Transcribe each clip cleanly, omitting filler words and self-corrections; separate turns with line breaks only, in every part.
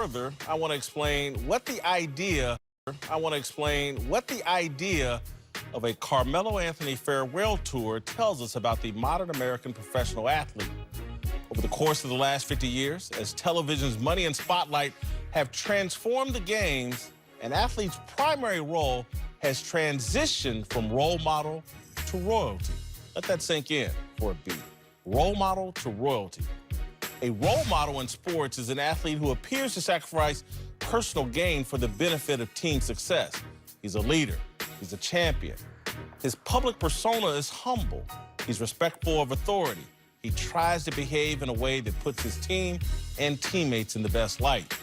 Further, I want to explain what the idea of a Carmelo Anthony farewell tour tells us about the modern American professional athlete. Over the course of the last 50 years, as television's money and spotlight have transformed the games, an athlete's primary role has transitioned from role model to royalty. Let that sink in for a beat. Role model to royalty. A role model in sports is an athlete who appears to sacrifice personal gain for the benefit of team success. He's a leader. He's a champion. His public persona is humble. He's respectful of authority. He tries to behave in a way that puts his team and teammates in the best light.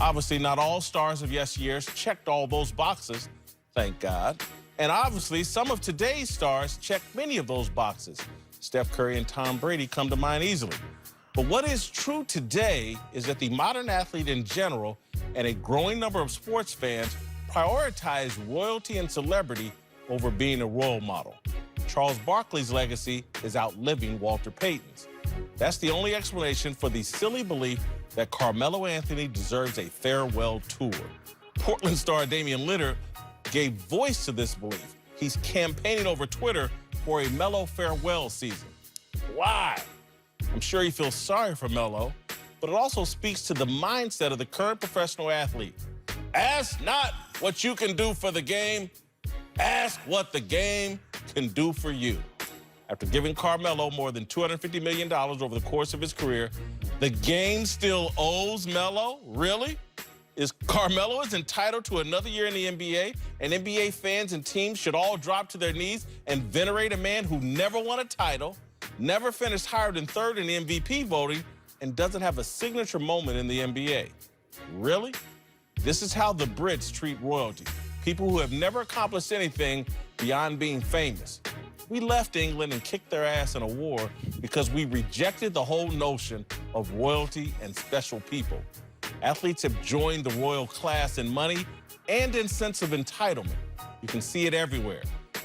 Obviously, not all stars of yesteryears checked all those boxes, thank God. And obviously, some of today's stars check many of those boxes. Steph Curry and Tom Brady come to mind easily. But what is true today is that the modern athlete in general and a growing number of sports fans prioritize royalty and celebrity over being a role model. Charles Barkley's legacy is outliving Walter Payton's. That's the only explanation for the silly belief that Carmelo Anthony deserves a farewell tour. Portland star Damian Lillard gave voice to this belief. He's campaigning over Twitter for a Melo farewell season. Why? I'm sure he feels sorry for Melo, but it also speaks to the mindset of the current professional athlete. Ask not what you can do for the game, ask what the game can do for you. After giving Carmelo more than $250 million over the course of his career, the game still owes Melo? Really? Is Carmelo entitled to another year in the NBA, and NBA fans and teams should all drop to their knees and venerate a man who never won a title, never finished higher than third in the MVP voting, and doesn't have a signature moment in the NBA? Really? This is how the Brits treat royalty. People who have never accomplished anything beyond being famous. We left England and kicked their ass in a war because we rejected the whole notion of royalty and special people. Athletes have joined the royal class in money and in sense of entitlement. You can see it everywhere.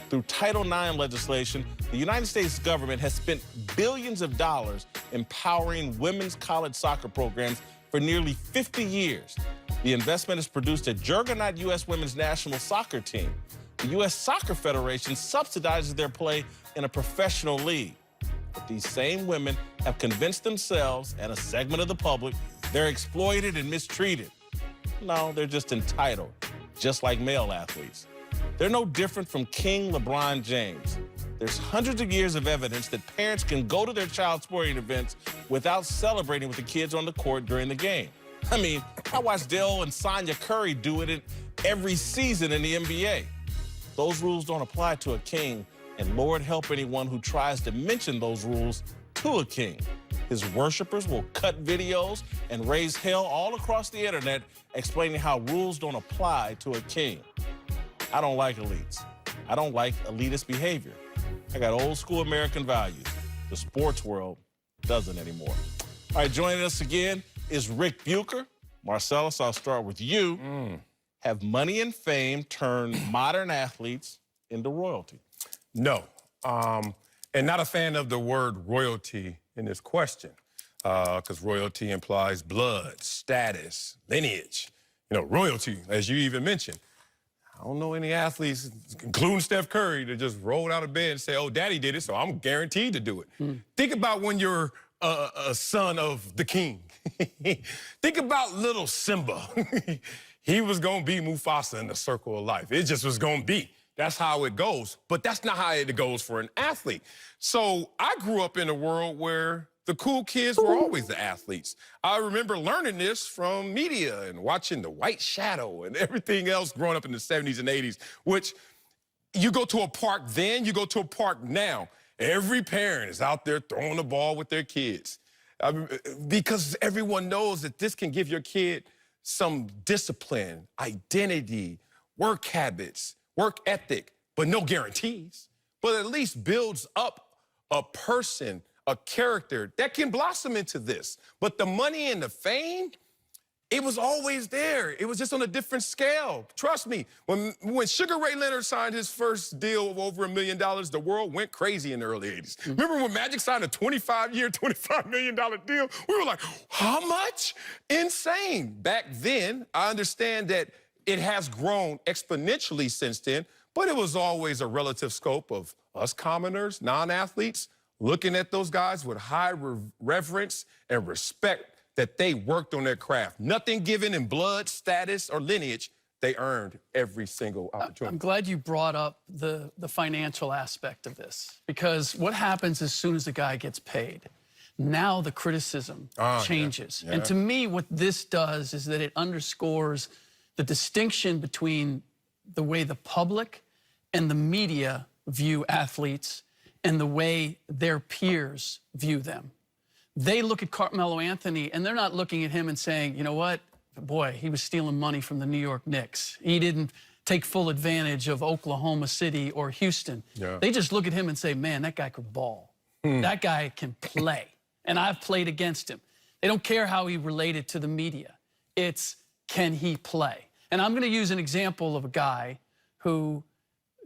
Through Title IX legislation, the United States government has spent billions of dollars empowering women's college soccer programs for nearly 50 years. The investment has produced a juggernaut U.S. women's national soccer team. The U.S. Soccer Federation subsidizes their play in a professional league. But these same women have convinced themselves and a segment of the public they're exploited and mistreated. No, they're just entitled, just like male athletes. They're no different from King LeBron James. There's hundreds of years of evidence that parents can go to their child's sporting events without celebrating with the kids on the court during the game. I mean, I watched Dale and Sonya Curry do it every season in the NBA. Those rules don't apply to a king, and Lord help anyone who tries to mention those rules to a king. His worshipers will cut videos and raise hell all across the internet explaining how rules don't apply to a king. I don't like elites. I don't like elitist behavior. I got old school American values. The sports world doesn't anymore. All right, joining us again is Rick Bucher. Marcellus, I'll start with you. Have money and fame turned modern athletes into royalty?
No, and not a fan of the word royalty in this question, because royalty implies blood, status, lineage. You know, royalty, as you even mentioned. I don't know any athletes, including Steph Curry, that just rolled out of bed and say, oh, daddy did it, so I'm guaranteed to do it. Think about when you're a son of the king. Think about little Simba. He was going to be Mufasa in the circle of life. It just was going to be. That's how it goes. But that's not how it goes for an athlete. So I grew up in a world where the cool kids were always the athletes. I remember learning this from media and watching The White Shadow and everything else growing up in the 70s and 80s, which you go to a park then, you go to a park now. Every parent is out there throwing the ball with their kids. Because everyone knows that this can give your kid some discipline, identity, work habits, work ethic, but no guarantees. But at least builds up a person, a character that can blossom into this. But the money and the fame, it was always there. It was just on a different scale. Trust me, when Sugar Ray Leonard signed his first deal of over $1 million, the world went crazy in the early 80s. Remember when Magic signed a 25-year, $25 million deal? We were like, how much? Insane. Back then, I understand that it has grown exponentially since then, but it was always a relative scope of us commoners, non-athletes, looking at those guys with high reverence and respect that they worked on their craft. Nothing given in blood, status, or lineage. They earned every single opportunity.
I'm glad you brought up the financial aspect of this, because what happens as soon as the guy gets paid? Now the criticism changes.
Yeah.
And to me, what this does is that it underscores the distinction between the way the public and the media view athletes and the way their peers view them. They look at Carmelo Anthony, and they're not looking at him and saying, you know what, boy, he was stealing money from the New York Knicks. He didn't take full advantage of Oklahoma City or Houston.
Yeah.
They just look at him and say, man, that guy could ball. That guy can play. And I've played against him. They don't care how he related to the media. It's, can he play? And I'm going to use an example of a guy who,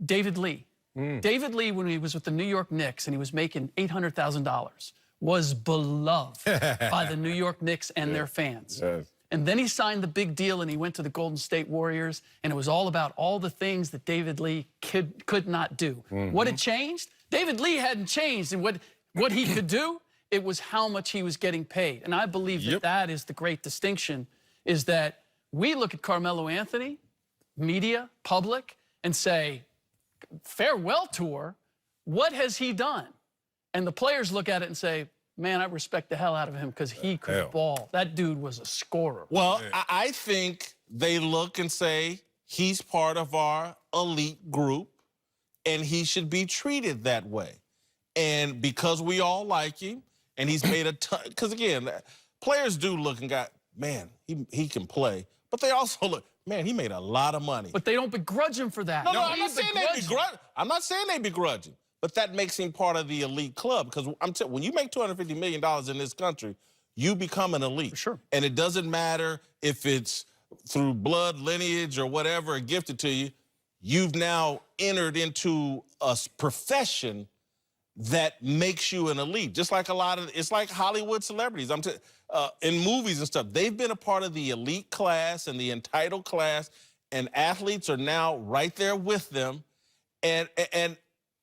David Lee. David Lee, when he was with the New York Knicks and he was making $800,000, was beloved by the New York Knicks and their fans.
Yes.
And then he signed the big deal and he went to the Golden State Warriors, and it was all about all the things that David Lee could not do. What had changed? David Lee hadn't changed, and what he could do, it was how much he was getting paid. And I believe that that is the great distinction, is that we look at Carmelo Anthony, media, public, and say, farewell tour, what has he done? And the players look at it and say, man, I respect the hell out of him because he could ball. That dude was a scorer.
Well, I think they look and say, he's part of our elite group, and he should be treated that way. And because we all like him, and he's made a ton, because again, players do look and go, man, he can play. But they also look, man, he made a lot of money.
But they don't begrudge him for that.
No, I'm not saying they begrudge. I'm not saying they begrudge him. But that makes him part of the elite club, because when you make $250 million in this country, you become an elite.
For sure.
And it doesn't matter if it's through blood, lineage, or whatever gifted to you. You've now entered into a profession that makes you an elite. Just like it's like Hollywood celebrities. In movies and stuff, they've been a part of the elite class and the entitled class, and athletes are now right there with them. And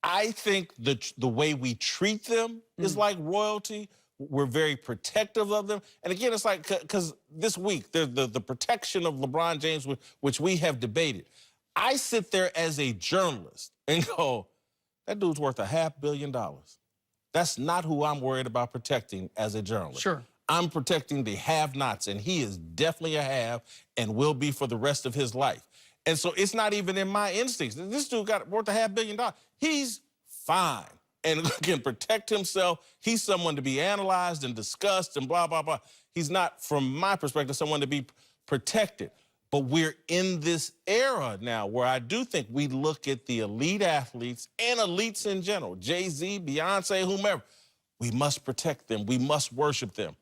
I think the way we treat them is like royalty. We're very protective of them. And again, it's like, because this week, the protection of LeBron James, which we have debated. I sit there as a journalist and go, that dude's worth $500 million. That's not who I'm worried about protecting as a journalist.
Sure.
I'm protecting the have-nots, and he is definitely a have and will be for the rest of his life. And so it's not even in my instincts. This dude got worth $500 million. He's fine and can protect himself. He's someone to be analyzed and discussed and blah, blah, blah. He's not, from my perspective, someone to be protected. But we're in this era now where I do think we look at the elite athletes and elites in general, Jay-Z, Beyonce, whomever. We must protect them. We must worship them.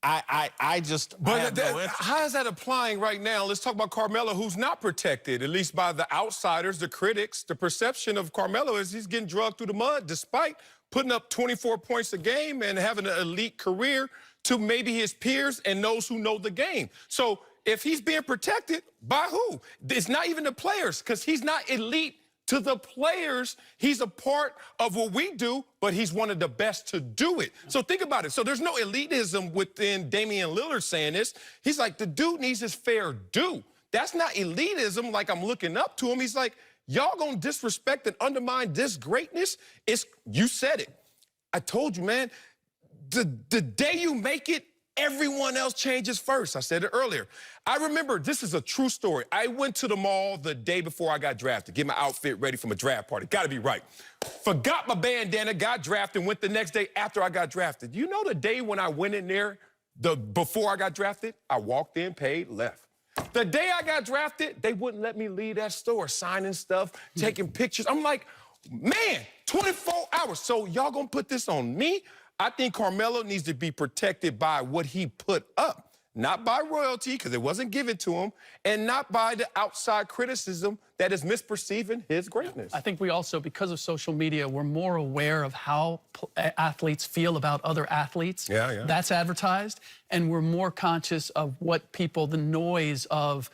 I just, I have no interest.
How is that applying right now? Let's talk about Carmelo, who's not protected, at least by the outsiders, the critics. The perception of Carmelo is he's getting drugged through the mud despite putting up 24 points a game and having an elite career to maybe his peers and those who know the game. So if he's being protected, by who? It's not even the players, because he's not elite to the players. He's a part of what we do, but he's one of the best to do it. So think about it. So there's no elitism within Damian Lillard saying this. He's like, the dude needs his fair due. That's not elitism, like I'm looking up to him. He's like, y'all gonna disrespect and undermine this greatness? You said it. I told you, man, the day you make it, everyone else changes first. I said it earlier. I remember, this is a true story. I went to the mall the day before I got drafted, get my outfit ready for my draft party. Gotta be right. Forgot my bandana, got drafted, went the next day after I got drafted. You know the day when I went in there, before I got drafted? I walked in, paid, left. The day I got drafted, they wouldn't let me leave that store, signing stuff, taking pictures. I'm like, man, 24 hours. So y'all gonna put this on me? I think Carmelo needs to be protected by what he put up, not by royalty, because it wasn't given to him, and not by the outside criticism that is misperceiving his greatness.
I think we also, because of social media, we're more aware of how athletes feel about other athletes.
Yeah.
That's advertised. And we're more conscious of what people, the noise of,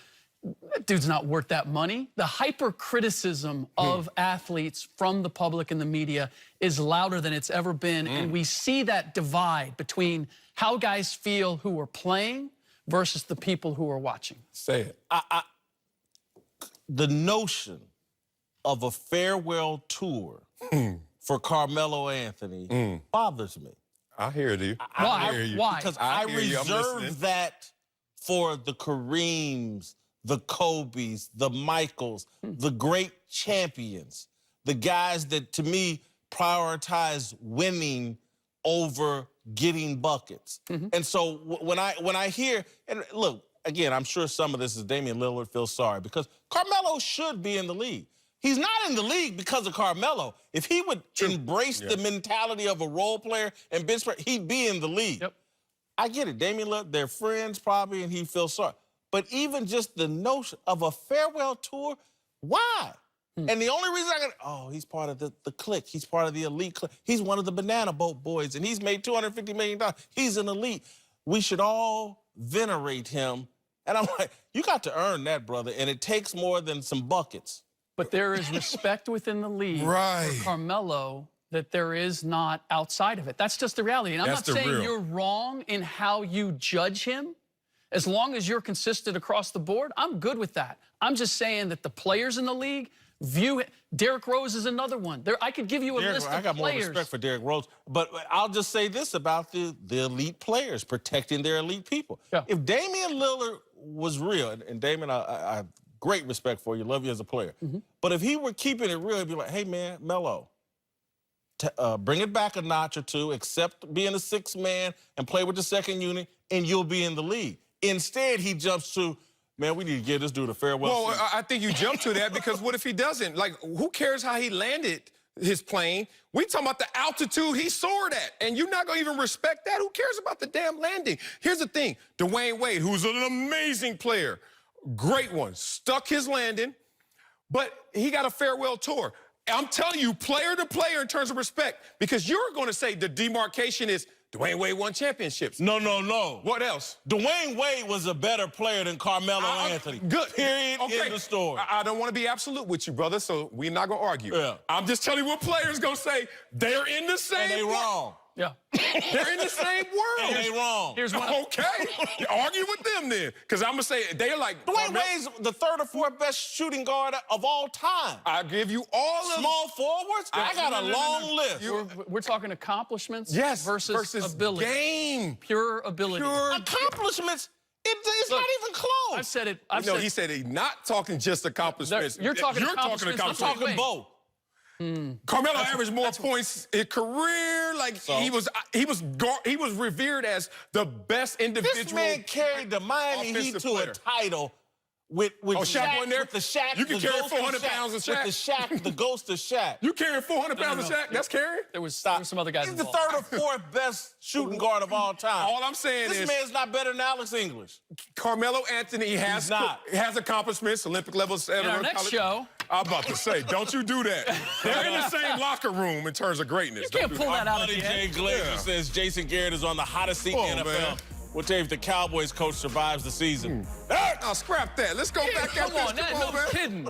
that dude's not worth that money. The hyper-criticism of athletes from the public and the media is louder than it's ever been. And we see that divide between how guys feel who are playing versus the people who are watching.
Say it.
The notion of a farewell tour for Carmelo Anthony bothers me.
I hear you.
Why?
I hear you.
Why?
Because
I
I
hear you. I'm listening.
reserve that for the Kareems, the Kobes, the Michaels, the great champions, the guys that, to me, prioritize winning over getting buckets. And so when I hear, and look, again, I'm sure some of this is Damian Lillard feels sorry because Carmelo should be in the league. He's not in the league because of Carmelo. If he would embrace the mentality of a role player and bench player, he'd be in the league.
Yep.
I get it. Damian Lillard, they're friends probably, and he feels sorry. But even just the notion of a farewell tour, why? And the only reason he's part of the clique. He's part of the elite clique. He's one of the Banana Boat boys, and he's made $250 million. He's an elite. We should all venerate him. And I'm like, you got to earn that, brother, and it takes more than some buckets.
But there is respect within the league for Carmelo that there is not outside of it. That's just the reality. And I'm not saying you're wrong in how you judge him. As long as you're consistent across the board, I'm good with that. I'm just saying that the players in the league view it. Derrick Rose is another one. I could give you a list of players.
I got more respect for Derrick Rose. But I'll just say this about the elite players, protecting their elite people.
Yeah.
If Damian Lillard was real, and Damian, I have great respect for you, love you as a player. But if he were keeping it real, he'd be like, hey, man, Melo, bring it back a notch or two, accept being a sixth man and play with the second unit, and you'll be in the league. Instead, he jumps to, man, we need to give this dude a farewell.
Well, I think you jump to that because what if he doesn't? Like, who cares how he landed his plane? We talking about the altitude he soared at, and you're not going to even respect that? Who cares about the damn landing? Here's the thing. Dwayne Wade, who's an amazing player, great one, stuck his landing, but he got a farewell tour. I'm telling you, player to player in terms of respect, because you're going to say the demarcation is Dwayne Wade won championships.
No.
What else?
Dwayne Wade was a better player than Carmelo Anthony.
Good.
Period.
Okay.
In the story.
I don't want to be absolute with you, brother, so we're not going to argue.
Yeah.
I'm just telling you what players going to say. They're in the same
And they
world.
wrong.
Yeah.
They're in the same world.
And they wrong.
Here's one.
Okay. Argue with them then. Because I'm going to say, they're like...
Dwayne Wade's the third or fourth best shooting guard of all time.
I'll give you all of...
Small forwards? I got a long list.
We're talking accomplishments versus ability.
Game.
Pure ability.
Accomplishments? It's not even close.
I've said it.
He said he's not talking just accomplishments.
You're talking accomplishments.
I'm talking both.
Carmelo averaged more points in career. Like he was revered as the best individual.
This man carried the Miami Heat to a title with
Shaq in there?
With the Shaq.
You can carry 400 pounds of Shaq.
With the Shaq, the ghost of Shaq.
You carrying 400 pounds of Shaq? That's carrying?
There was some other guys
He's the
involved.
third or fourth best shooting guard of all time.
All I'm saying is
this man's not better than Alex English.
Carmelo Anthony has accomplishments, Olympic levels, etc.
In our next show.
I'm about to say, don't you do that. They're in the same locker room in terms of greatness.
You can't pull that out of the
Jay Glazer says Jason Garrett is on the hottest seat in the NFL. Man. We'll tell you if the Cowboys coach survives the season.
I'll scrap that. Let's go back out there.
Come on, no kidding.